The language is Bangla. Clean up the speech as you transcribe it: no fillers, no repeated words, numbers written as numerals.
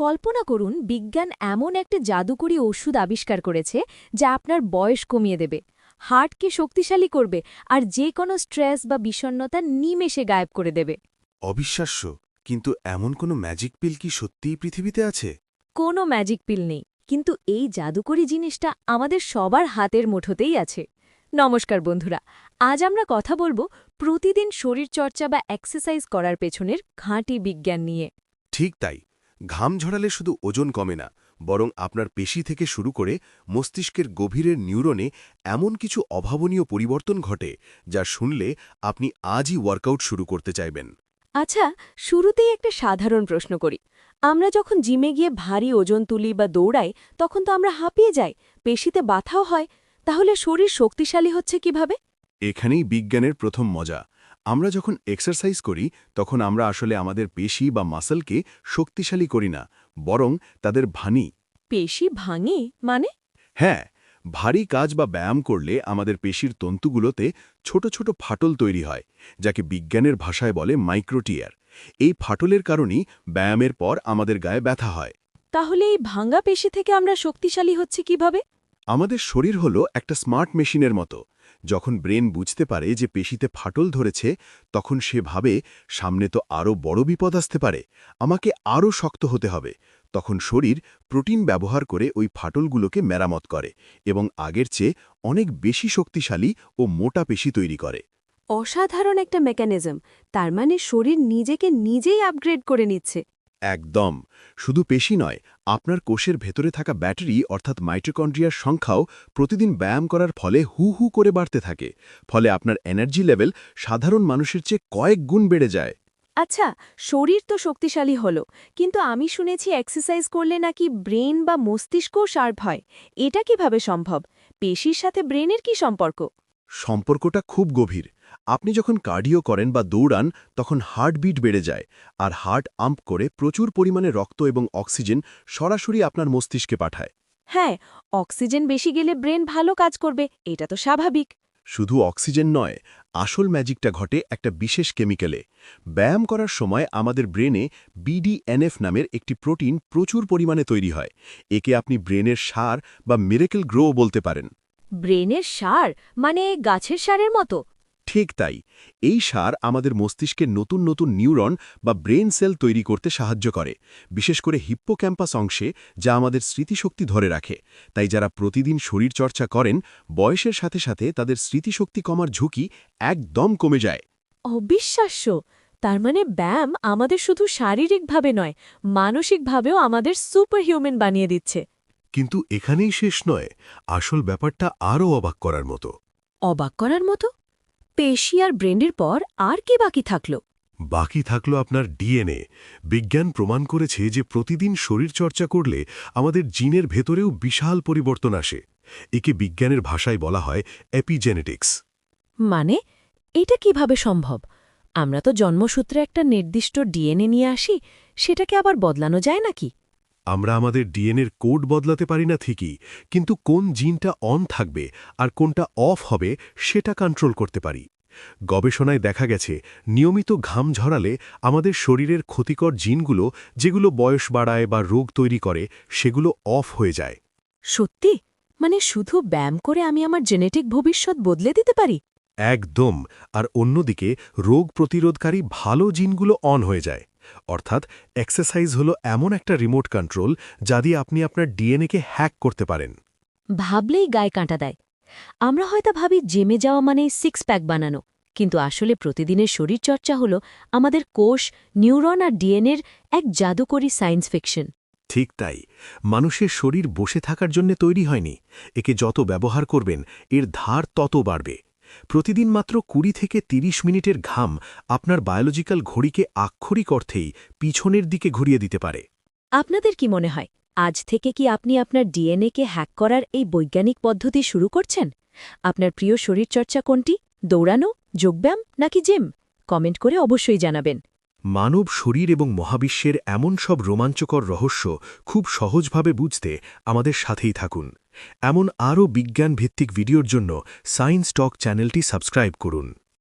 কল্পনা করুন বিজ্ঞান এমন একটা জাদুকরী ওষুধ আবিষ্কার করেছে যা আপনার বয়স কমিয়ে দেবে, হার্টকে শক্তিশালী করবে আর যে কোনো স্ট্রেস বা বিষণ্ণতা নিমেষে গায়েব করে দেবে। অবিশ্বাস্য, কিন্তু এমন কোনো ম্যাজিক পিল কি সত্যিই পৃথিবীতে আছে? কোনো ম্যাজিক পিল নেই, কিন্তু এই জাদুকরী জিনিসটা আমাদের সবার হাতের মুঠোতেই আছে। নমস্কার বন্ধুরা, আজ আমরা কথা বলবো প্রতিদিন শরীরচর্চা বা এক্সারসাইজ করার পেছনের খাঁটি বিজ্ঞান নিয়ে। ঠিক তাই, ঘাম ঝরালে শুধু ওজন কমে না, বরং আপনার পেশি থেকে শুরু করে মস্তিষ্কের গভীরের নিউরনে এমন কিছু অভাবনীয় পরিবর্তন ঘটে যা শুনলে আপনি আজই ওয়ার্কআউট শুরু করতে চাইবেন। আচ্ছা, শুরুতেই একটা সাধারণ প্রশ্ন করি। আমরা যখন জিমে গিয়ে ভারী ওজন তুলি বা দৌড়াই, তখন তো আমরা হাঁপিয়ে যাই, পেশিতে ব্যথাও হয়। তাহলে শরীর শক্তিশালী হচ্ছে কিভাবে? এখানেই বিজ্ঞানের প্রথম মজা। আমরা যখন এক্সারসাইজ করি তখন আমরা আসলে আমাদের পেশি বা মাসলকে শক্তিশালী করি না, বরং তাদের ভানি। পেশি ভাঙে মানে? হ্যাঁ, ভারী কাজ বা ব্যায়াম করলে আমাদের পেশির তন্তুগুলোতে ছোট ছোট ফাটল তৈরি হয়, যাকে বিজ্ঞানের ভাষায় বলে মাইক্রোটিয়ার। এই ফাটলের কারণেই ব্যায়ামের পর আমাদের গায়ে ব্যথা হয়। তাহলে এই ভাঙা পেশি থেকে আমরা শক্তিশালী হচ্ছে কিভাবে? আমাদের শরীর হলো একটা স্মার্ট মেশিনের মতো। যখন ব্রেন বুঝতে পারে যে পেশিতে ফাটল ধরেছে, তখন সে ভাবে সামনে তো আরও বড় বিপদ আসতে পারে, আমাকে আরও শক্ত হতে হবে। তখন শরীর প্রোটিন ব্যবহার করে ওই ফাটলগুলোকে মেরামত করে এবং আগের চেয়ে অনেক বেশি শক্তিশালী ও মোটা পেশি তৈরি করে। অসাধারণ একটা মেকানিজম। তার মানে শরীর নিজেকে নিজেই আপগ্রেড করে নিচ্ছে। একদম, শুধু পেশি নয়, আপনার কোষের ভেতরে থাকা ব্যাটারি অর্থাৎ মাইটোকন্ড্রিয়ার সংখ্যাও প্রতিদিন ব্যায়াম করার ফলে হু হু করে বাড়তে থাকে। ফলে আপনার এনার্জি লেভেল সাধারণ মানুষের চেয়ে কয়েক গুণ বেড়ে যায়। আচ্ছা, শরীর তো শক্তিশালী হলো, কিন্তু আমি শুনেছি এক্সারসাইজ করলে নাকি ব্রেন বা মস্তিষ্কও শার্প হয়। এটা কিভাবে সম্ভব? পেশির সাথে ব্রেনের কি সম্পর্ক? সম্পর্কটা খুব গভীর। আপনি যখন কার্ডিও করেন বা দৌড়ান, তখন হার্টবিট বেড়ে যায়, আর হার্ট আম্প করে প্রচুর পরিমাণে রক্ত এবং অক্সিজেন সরাসরি আপনার মস্তিষ্কে পাঠায়। হ্যাঁ, অক্সিজেন বেশি গেলে ব্রেন ভালো কাজ করবে, এটা তো স্বাভাবিক। শুধু অক্সিজেন নয়, আসল ম্যাজিকটা ঘটে একটা বিশেষ কেমিক্যালে। ব্যায়াম করার সময় আমাদের ব্রেনে BDNF নামের একটি প্রোটিন প্রচুর পরিমাণে তৈরি হয়। একে আপনি ব্রেনের সার বা মিরেকেল গ্রো বলতে পারেন। ব্রেনের সার মানে গাছের সারের মতো? ঠিক তাই, এই সার আমাদের মস্তিষ্কের নতুন নতুন নিউরন বা ব্রেন সেল তৈরি করতে সাহায্য করে, বিশেষ করে হিপ্পোক্যাম্পাস অংশে, যা আমাদের স্মৃতিশক্তি ধরে রাখে। তাই যারা প্রতিদিন শরীরচর্চা করেন, বয়সের সাথে সাথে তাদের স্মৃতিশক্তি কমার ঝুঁকি একদম কমে যায়। অবিশ্বাস্য! তার মানে ব্যায়াম আমাদের শুধু শারীরিকভাবে নয়, মানসিকভাবেও আমাদের সুপারহিউম্যান বানিয়ে দিচ্ছে। কিন্তু এখানেই শেষ নয়, আসল ব্যাপারটা আরও অবাক করার মতো। অবাক করার মতো? পেশি আর ব্রেনের পর আর কি বাকি থাকলো? বাকি থাকলো আপনার ডিএনএ। বিজ্ঞান প্রমাণ করেছে যে প্রতিদিন শরীরচর্চা করলে আমাদের জিনের ভেতরেও বিশাল পরিবর্তন আসে। একে বিজ্ঞানের ভাষায় বলা হয় এপিজেনেটিক্স। মানে, এটা কিভাবে সম্ভব? আমরা তো জন্মসূত্রে একটা নির্দিষ্ট ডিএনএ নিয়ে আসি, সেটাকে আবার বদলানো যায় নাকি? আমরা আমাদের ডিএনএর কোড বদলাতে পারি না ঠিকই, কিন্তু কোন জিনটা অন থাকবে আর কোনটা অফ হবে সেটা কন্ট্রোল করতে পারি। গবেষণায় দেখা গেছে, নিয়মিত ঘাম ঝরালে আমাদের শরীরের ক্ষতিকর জিনগুলো, যেগুলো বয়স বাড়ায় বা রোগ তৈরি করে, সেগুলো অফ হয়ে যায়। সত্যি? মানে শুধু ব্যায়াম করে আমি আমার জেনেটিক ভবিষ্যৎ বদলে দিতে পারি? একদম। আর অন্যদিকে রোগ প্রতিরোধকারী ভালো জিনগুলো অন হয়ে যায়। অর্থাৎ এক্সারসাইজ হলো এমন একটা রিমোট কন্ট্রোল, যা দিয়ে আপনি আপনার ডিএনএকে হ্যাক করতে পারেন। ভাবলেই গায়ে কাঁটা দেয়। আমরা হয়তো ভাবি জিমে যাওয়া মানে সিক্স প্যাক বানানো, কিন্তু আসলে প্রতিদিনের শরীরচর্চা হলো আমাদের কোষ, নিউরন আর ডিএনএর এক জাদুকরী সায়েন্স ফিকশন। ঠিক তাই, মানুষের শরীর বসে থাকার জন্য তৈরি হয়নি। একে যত ব্যবহার করবেন, এর ধার তত বাড়বে। প্রতিদিন মাত্র ২০ থেকে ৩০ মিনিটের ঘাম আপনার বায়োলজিক্যাল ঘড়িকে আক্ষরিক অর্থেই পিছনের দিকে ঘুরিয়ে দিতে পারে। আপনাদের কি মনে হয়, আজ থেকে কি আপনি আপনার ডিএনএকে হ্যাক করার এই বৈজ্ঞানিক পদ্ধতি শুরু করছেন? আপনার প্রিয় শরীরচর্চা কোনটি? দৌড়ানো, যোগব্যায়াম নাকি জিম? কমেন্ট করে অবশ্যই জানাবেন। মানব শরীর এবং মহাবিশ্বের এমন সব রোমাঞ্চকর রহস্য খুব সহজভাবে বুঝতে আমাদের সাথেই থাকুন। এমন আরও বিজ্ঞানভিত্তিক ভিডিওর জন্য সায়েন্স টক চ্যানেলটি সাবস্ক্রাইব করুন।